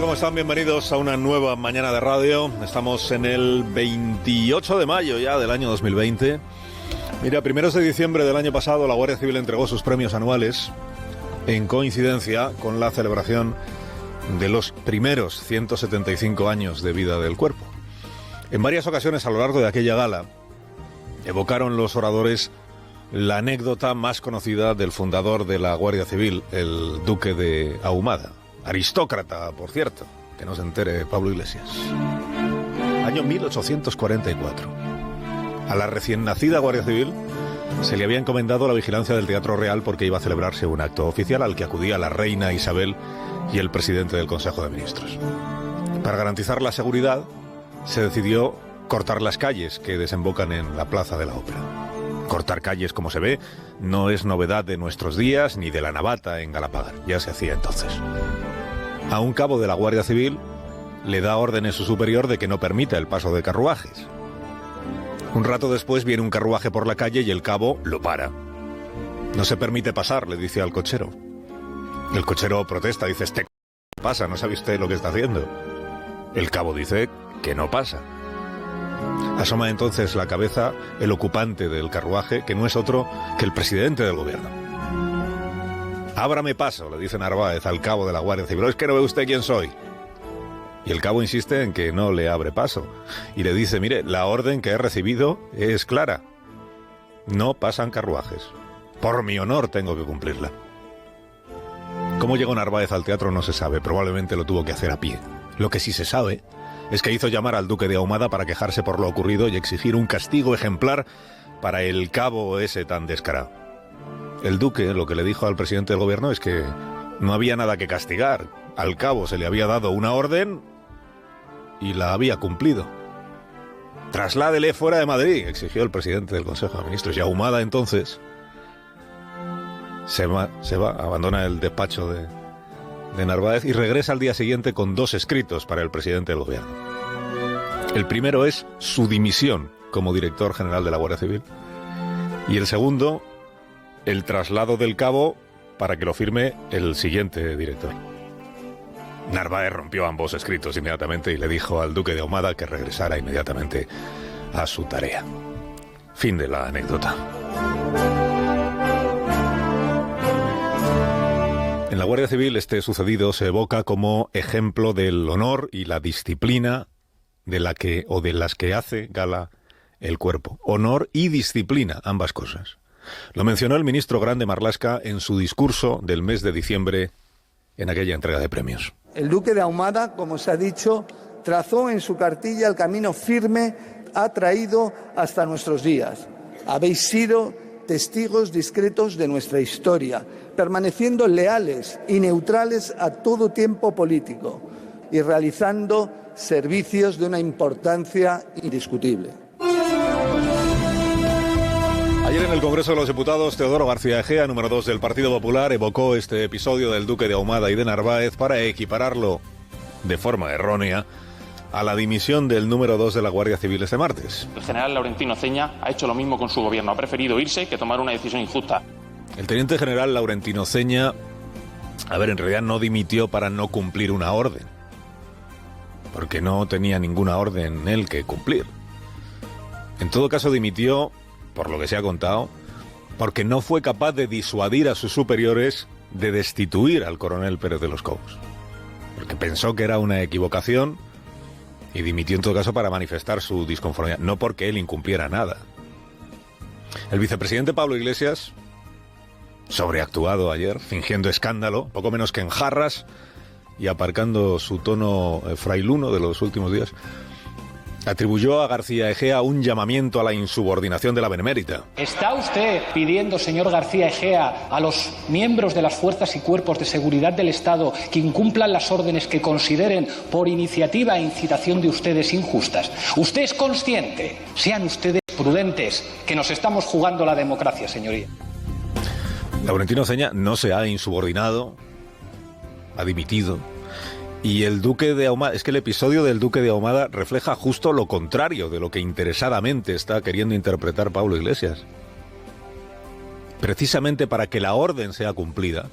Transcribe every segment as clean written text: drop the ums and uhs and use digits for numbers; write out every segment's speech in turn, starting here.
¿Cómo están? Bienvenidos a una nueva mañana de radio. Estamos en el 28 de mayo ya del año 2020. Mira, primeros de diciembre del año pasado la Guardia Civil entregó sus premios anuales en coincidencia con la celebración de los primeros 175 años de vida del cuerpo. En varias ocasiones a lo largo de aquella gala evocaron los oradores la anécdota más conocida del fundador de la Guardia Civil, el duque de Ahumada. Aristócrata, por cierto, que no se entere Pablo Iglesias. Año 1844. A la recién nacida Guardia Civil se le había encomendado la vigilancia del Teatro Real porque iba a celebrarse un acto oficial al que acudía la reina Isabel y el presidente del Consejo de Ministros. Para garantizar la seguridad, se decidió cortar las calles que desembocan en la Plaza de la Ópera. Cortar calles, como se ve, no es novedad de nuestros días ni de la Navata en Galapagar. Ya se hacía entonces. A un cabo de la Guardia Civil le da órdenes su superior de que no permita el paso de carruajes. Un rato después viene un carruaje por la calle y el cabo lo para. No se permite pasar, le dice al cochero. El cochero protesta, dice, ¿este pasa? ¿No sabe usted lo que está haciendo? El cabo dice que no pasa. Asoma entonces la cabeza el ocupante del carruaje, que no es otro que el presidente del gobierno. Ábrame paso, le dice Narváez al cabo de la Guardia Civil. ¿Es que no ve usted quién soy? Y el cabo insiste en que no le abre paso. Y le dice, mire, la orden que he recibido es clara. No pasan carruajes. Por mi honor tengo que cumplirla. ¿Cómo llegó Narváez al teatro no se sabe? Probablemente lo tuvo que hacer a pie. Lo que sí se sabe es que hizo llamar al duque de Ahumada para quejarse por lo ocurrido y exigir un castigo ejemplar para el cabo ese tan descarado. El duque lo que le dijo al presidente del gobierno es que no había nada que castigar. Al cabo se le había dado una orden y la había cumplido. Trasládele fuera de Madrid, exigió el presidente del Consejo de Ministros. Y Ahumada entonces se va, abandona el despacho de Narváez y regresa al día siguiente con dos escritos para el presidente del gobierno. El primero es su dimisión como director general de la Guardia Civil y el segundo, el traslado del cabo para que lo firme el siguiente director. Narváez rompió ambos escritos inmediatamente y le dijo al duque de Ahumada que regresara inmediatamente a su tarea. Fin de la anécdota. En la Guardia Civil este sucedido se evoca como ejemplo del honor y la disciplina de las que hace gala el cuerpo. Honor y disciplina, ambas cosas. Lo mencionó el ministro Grande Marlaska en su discurso del mes de diciembre en aquella entrega de premios. El duque de Ahumada, como se ha dicho, trazó en su cartilla el camino firme, ha traído hasta nuestros días. Habéis sido testigos discretos de nuestra historia, permaneciendo leales y neutrales a todo tiempo político y realizando servicios de una importancia indiscutible. Ayer en el Congreso de los Diputados, Teodoro García Egea, número 2 del Partido Popular, evocó este episodio del duque de Ahumada y de Narváez para equipararlo, de forma errónea, a la dimisión del número 2 de la Guardia Civil este martes. El general Laurentino Ceña ha hecho lo mismo con su gobierno, ha preferido irse que tomar una decisión injusta. El teniente general Laurentino Ceña, en realidad no dimitió para no cumplir una orden, porque no tenía ninguna orden él que cumplir. En todo caso dimitió, por lo que se ha contado, porque no fue capaz de disuadir a sus superiores de destituir al coronel Pérez de los Cobos. Porque pensó que era una equivocación y dimitió en todo caso para manifestar su disconformidad, no porque él incumpliera nada. El vicepresidente Pablo Iglesias, sobreactuado ayer, fingiendo escándalo, poco menos que en jarras y aparcando su tono frailuno de los últimos días, atribuyó a García Egea un llamamiento a la insubordinación de la Benemérita. ¿Está usted pidiendo, señor García Egea, a los miembros de las fuerzas y cuerpos de seguridad del Estado que incumplan las órdenes que consideren por iniciativa e incitación de ustedes injustas? ¿Usted es consciente? Sean ustedes prudentes, que nos estamos jugando la democracia, señoría. Laurentino Ceña no se ha insubordinado, ha dimitido. Y el duque de Ahumada, es que el episodio del duque de Ahumada refleja justo lo contrario de lo que interesadamente está queriendo interpretar Pablo Iglesias. Precisamente para que la orden sea cumplida,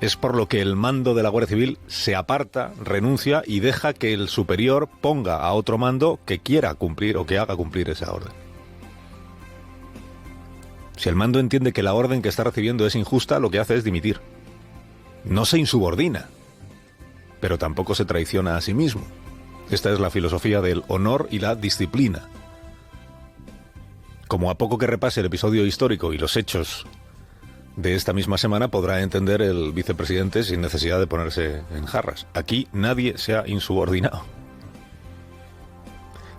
es por lo que el mando de la Guardia Civil se aparta, renuncia y deja que el superior ponga a otro mando que quiera cumplir o que haga cumplir esa orden. Si el mando entiende que la orden que está recibiendo es injusta, lo que hace es dimitir. No se insubordina, pero tampoco se traiciona a sí mismo. Esta es la filosofía del honor y la disciplina. Como a poco que repase el episodio histórico y los hechos de esta misma semana, podrá entender el vicepresidente sin necesidad de ponerse en jarras. Aquí nadie se ha insubordinado.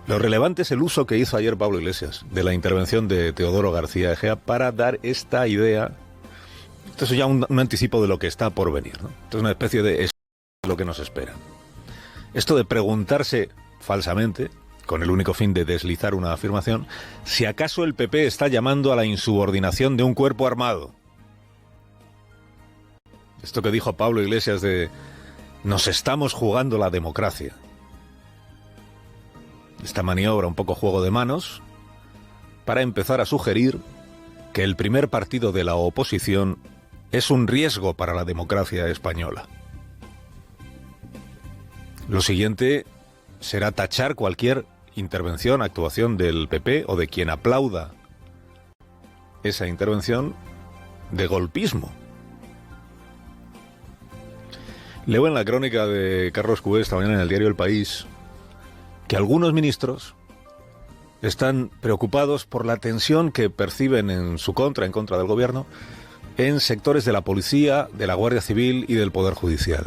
Lo relevante es el uso que hizo ayer Pablo Iglesias de la intervención de Teodoro García Egea para dar esta idea. Esto es ya un anticipo de lo que está por venir, ¿no? Esto es una especie de lo que nos espera. Esto de preguntarse falsamente, con el único fin de deslizar una afirmación, si acaso el PP está llamando a la insubordinación de un cuerpo armado. Esto que dijo Pablo Iglesias de nos estamos jugando la democracia. Esta maniobra, un poco juego de manos, para empezar a sugerir que el primer partido de la oposición es un riesgo para la democracia española. Lo siguiente será tachar cualquier intervención, actuación del PP o de quien aplauda esa intervención de golpismo. Leo en la crónica de Carlos Cubé esta mañana en el diario El País que algunos ministros están preocupados por la tensión que perciben en su contra, en contra del gobierno, en sectores de la policía, de la Guardia Civil y del Poder Judicial.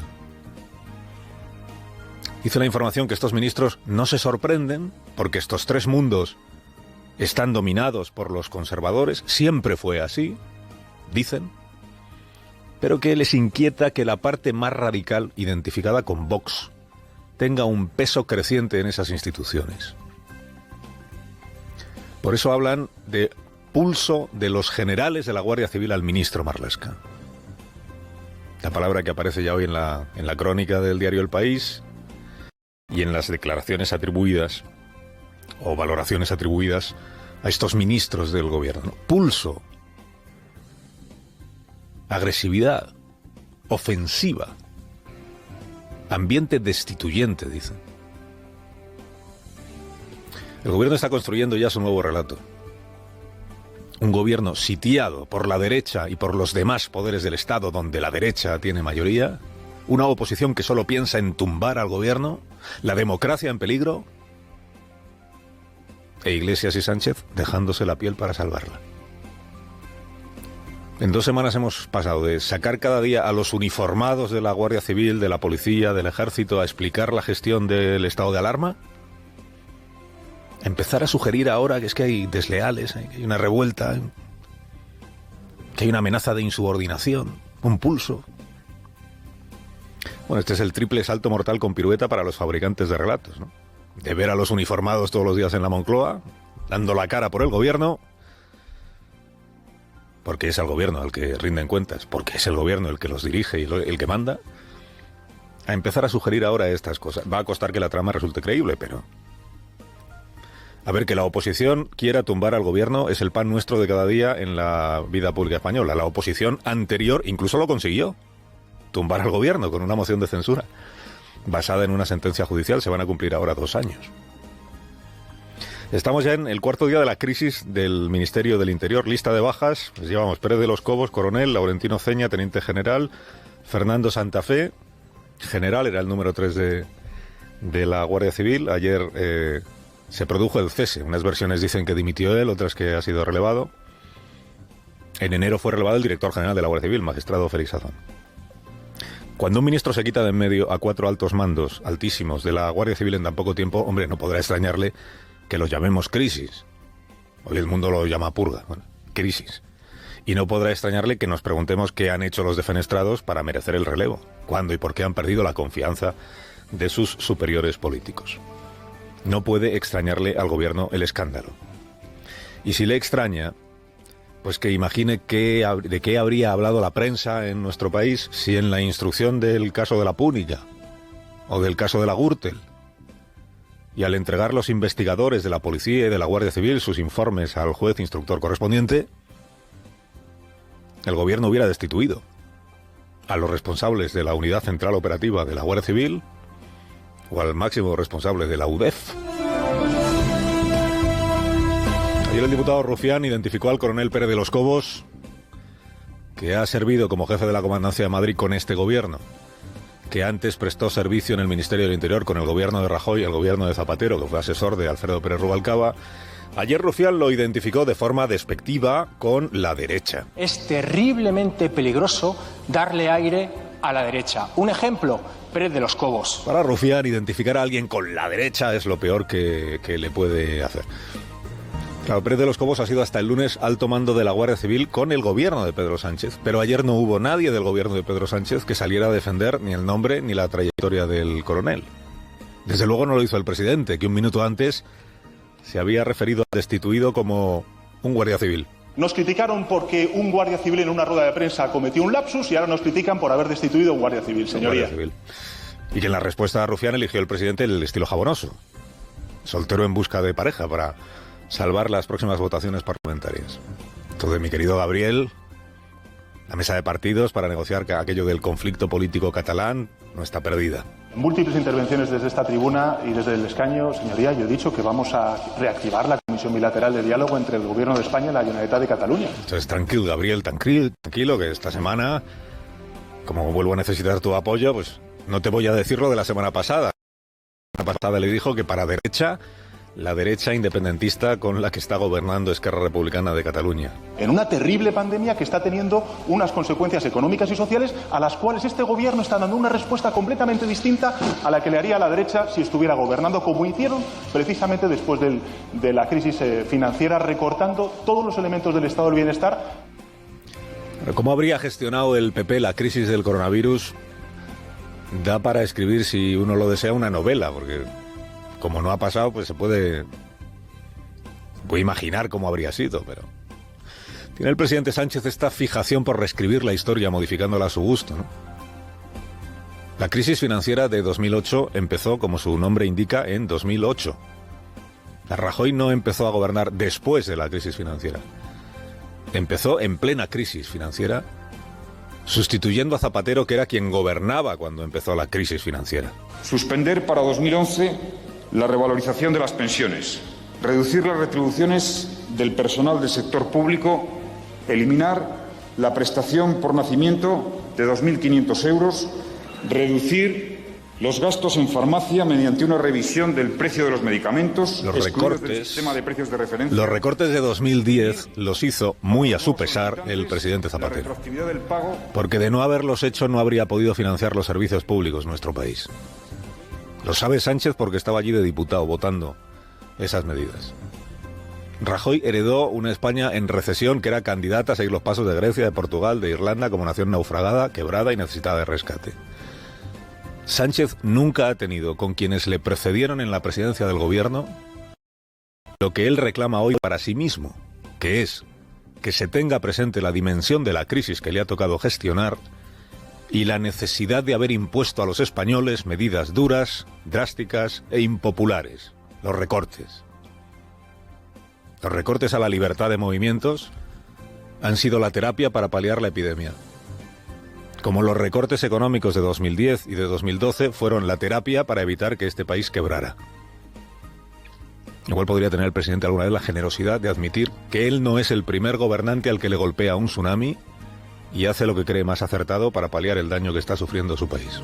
Dice la información que estos ministros no se sorprenden porque estos tres mundos están dominados por los conservadores, siempre fue así, dicen, pero que les inquieta que la parte más radical, identificada con Vox, tenga un peso creciente en esas instituciones. Por eso hablan de pulso de los generales de la Guardia Civil al ministro Marlaska. La palabra que aparece ya hoy en la crónica del diario El País y en las declaraciones atribuidas o valoraciones atribuidas a estos ministros del gobierno. Pulso, agresividad, ofensiva, ambiente destituyente, dicen. El gobierno está construyendo ya su nuevo relato. Un gobierno sitiado por la derecha y por los demás poderes del Estado, donde la derecha tiene mayoría, una oposición que solo piensa en tumbar al gobierno, la democracia en peligro, e Iglesias y Sánchez dejándose la piel para salvarla. En 2 semanas hemos pasado de sacar cada día a los uniformados de la Guardia Civil, de la Policía, del Ejército, a explicar la gestión del estado de alarma, a empezar a sugerir ahora que es que hay desleales, que hay una revuelta, que hay una amenaza de insubordinación, un pulso. Bueno, este es el triple salto mortal con pirueta para los fabricantes de relatos, ¿no? De ver a los uniformados todos los días en la Moncloa, dando la cara por el gobierno, porque es el gobierno al que rinden cuentas, porque es el gobierno el que los dirige y el que manda, a empezar a sugerir ahora estas cosas. Va a costar que la trama resulte creíble, pero... A ver, que la oposición quiera tumbar al gobierno es el pan nuestro de cada día en la vida pública española. La oposición anterior incluso lo consiguió, tumbar al gobierno con una moción de censura basada en una sentencia judicial. Se van a cumplir ahora 2 años. Estamos ya en el 4.º día de la crisis del Ministerio del Interior. Lista de bajas, pues llevamos Pérez de los Cobos, coronel, Laurentino Ceña, teniente general, Fernando Santa Fe, general, era el número 3 de la Guardia Civil. Ayer se produjo el cese. Unas versiones dicen que dimitió él, otras que ha sido relevado. En enero fue relevado el director general de la Guardia Civil, magistrado Félix Azón. Cuando un ministro se quita de en medio a 4 altos mandos altísimos de la Guardia Civil en tan poco tiempo, hombre, no podrá extrañarle que los llamemos crisis. Hoy el mundo lo llama purga. Bueno, crisis. Y no podrá extrañarle que nos preguntemos qué han hecho los defenestrados para merecer el relevo, cuándo y por qué han perdido la confianza de sus superiores políticos. No puede extrañarle al gobierno el escándalo. Y si le extraña, pues que imagine de qué habría hablado la prensa en nuestro país si en la instrucción del caso de la Púnica o del caso de la Gürtel, y al entregar los investigadores de la Policía y de la Guardia Civil sus informes al juez instructor correspondiente, el gobierno hubiera destituido a los responsables de la Unidad Central Operativa de la Guardia Civil o al máximo responsable de la UDEF. Ayer el diputado Rufián identificó al coronel Pérez de los Cobos, que ha servido como jefe de la Comandancia de Madrid con este gobierno, que antes prestó servicio en el Ministerio del Interior con el gobierno de Rajoy y el gobierno de Zapatero, que fue asesor de Alfredo Pérez Rubalcaba. Ayer Rufián lo identificó de forma despectiva con la derecha. Es terriblemente peligroso darle aire a la derecha. Un ejemplo, Pérez de los Cobos. Para Rufián, identificar a alguien con la derecha es lo peor que le puede hacer. Claro, Pérez de los Cobos ha sido hasta el lunes alto mando de la Guardia Civil con el gobierno de Pedro Sánchez, pero ayer no hubo nadie del gobierno de Pedro Sánchez que saliera a defender ni el nombre ni la trayectoria del coronel. Desde luego no lo hizo el presidente, que un minuto antes se había referido al destituido como un guardia civil. Nos criticaron porque un guardia civil en una rueda de prensa cometió un lapsus y ahora nos critican por haber destituido a un guardia civil, señoría. Guardia civil. Y que en la respuesta a Rufián eligió el presidente el estilo jabonoso, soltero en busca de pareja para salvar las próximas votaciones parlamentarias. Entonces, mi querido Gabriel, la mesa de partidos para negociar aquello del conflicto político catalán no está perdida. En múltiples intervenciones desde esta tribuna y desde el escaño, señoría, yo he dicho que vamos a reactivar la comisión bilateral de diálogo entre el Gobierno de España y la Generalitat de Cataluña. Entonces, tranquilo, Gabriel, tranquilo, que esta semana, como vuelvo a necesitar tu apoyo, pues no te voy a decir lo de la semana pasada. La semana pasada le dijo que para la derecha independentista con la que está gobernando Esquerra Republicana de Cataluña. En una terrible pandemia que está teniendo unas consecuencias económicas y sociales a las cuales este gobierno está dando una respuesta completamente distinta a la que le haría la derecha si estuviera gobernando, como hicieron precisamente después de la crisis financiera, recortando todos los elementos del estado del bienestar. ¿Cómo habría gestionado el PP la crisis del coronavirus? Da para escribir, si uno lo desea, una novela, porque como no ha pasado, pues se puede imaginar cómo habría sido, pero tiene el presidente Sánchez esta fijación por reescribir la historia, modificándola a su gusto, ¿no? La crisis financiera de 2008 empezó, como su nombre indica, en 2008. Rajoy no empezó a gobernar después de la crisis financiera. Empezó en plena crisis financiera, sustituyendo a Zapatero, que era quien gobernaba cuando empezó la crisis financiera. Suspender para 2011 la revalorización de las pensiones, reducir las retribuciones del personal del sector público, eliminar la prestación por nacimiento de 2.500 euros, reducir los gastos en farmacia mediante una revisión del precio de los medicamentos, los recortes del sistema de precios de referencia. Los recortes de 2010 los hizo muy a su pesar el presidente Zapatero, porque de no haberlos hecho no habría podido financiar los servicios públicos en nuestro país. Lo sabe Sánchez porque estaba allí de diputado votando esas medidas. Rajoy heredó una España en recesión que era candidata a seguir los pasos de Grecia, de Portugal, de Irlanda como nación naufragada, quebrada y necesitada de rescate. Sánchez nunca ha tenido con quienes le precedieron en la presidencia del gobierno lo que él reclama hoy para sí mismo, que es que se tenga presente la dimensión de la crisis que le ha tocado gestionar y la necesidad de haber impuesto a los españoles medidas duras, drásticas e impopulares, los recortes. Los recortes a la libertad de movimientos han sido la terapia para paliar la epidemia, como los recortes económicos de 2010 y de 2012 fueron la terapia para evitar que este país quebrara. Igual podría tener el presidente alguna vez la generosidad de admitir que él no es el primer gobernante al que le golpea un tsunami y hace lo que cree más acertado para paliar el daño que está sufriendo su país.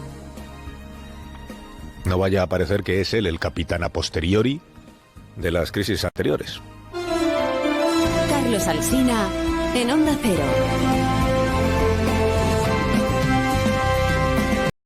No vaya a parecer que es él el capitán a posteriori de las crisis anteriores. Carlos Alsina, en Onda Cero.